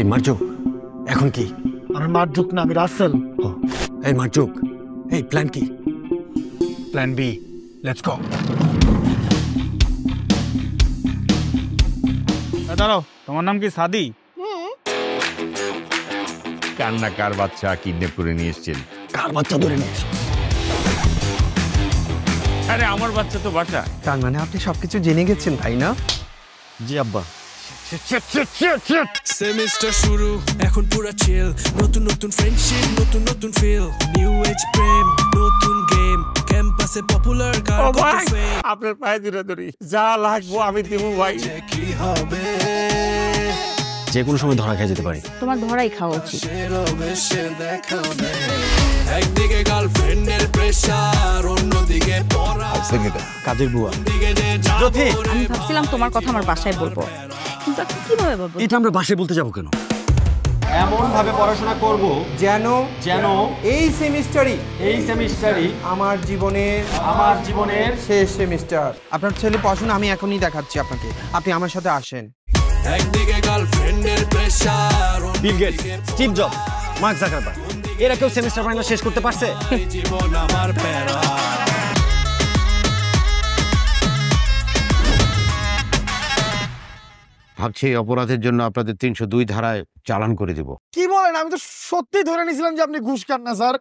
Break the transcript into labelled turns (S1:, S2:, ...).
S1: এই মার্জুক, এখন কি?
S2: আমি মার্জুক না, আমি রাসেল।
S1: এই মার্জুক, এই প্ল্যান কি?
S2: Plan B, let's go. দাঁড়াও, তোমার নাম কি সাদি?
S3: কান্না কার বাচ্চা কিডন্যাপ করে নিয়ে এসছেন?
S1: কার বাচ্চা ধরে নিয়ে এসো?
S3: আরে আমার বাচ্চা তো বাচ্চা।
S4: তার মানে আপনি সবকিছু জেনে গেছেন, তাই না?
S1: জি আব্বা।
S5: সেমিস্টার শুরু, এখন পুরা চিল। নতুন নতুন ফ্রেন্ডশিপ, নতুন নতুন ফিল, নিউ এজ প্রেম, নতুন গেম, ক্যাম্পাসে পপুলার কার কত ফেম।
S3: আপনার পায়ে ধরে ধরি, যা লাগবো আমি দেবো ভাই।
S5: কি হবে
S1: যে কোনো সময় ধরা খেয়ে যেতে পারি।
S6: তোমার ধরাই খাওয়া উচিত।
S5: একদিকে গার্লফ্রেন্ডের প্রেসার, অন্যদিকে পড়া,
S1: কাজের বুয়া।
S6: আমি ভাবছিলাম তোমার কথা আমার বাসায় বলবো, কিন্তু এখন কিভাবে বলবো?
S1: এটা আমরা বাসায় বলতে যাবো কেন?
S4: এমন ভাবে পড়াশোনা করব যেন এই সেমিস্টারই আমার জীবনের শেষ সেমিস্টার। আপনার ছেলে পড়াশোনা আমি এখনই দেখাচ্ছি আপনাকে, আপনি আমার সাথে আসেন।
S5: একদিকে গার্লফ্রেন্ডের pressure,
S1: Bill Gates, Steve Jobs, Mark Zuckerberg, এরা কেউ সেমিস্টার ফাইনাল শেষ করতে পারছে?
S5: জীবন আমার প্যারা।
S3: ভাবছি এই অপরাধের জন্য আপনাদের 302 ধারায় চালান করে দেব।
S2: কি বলেন? আমি তো সত্যি ধরে নিয়েছিলাম যে আপনি ঘুষ খান না স্যার।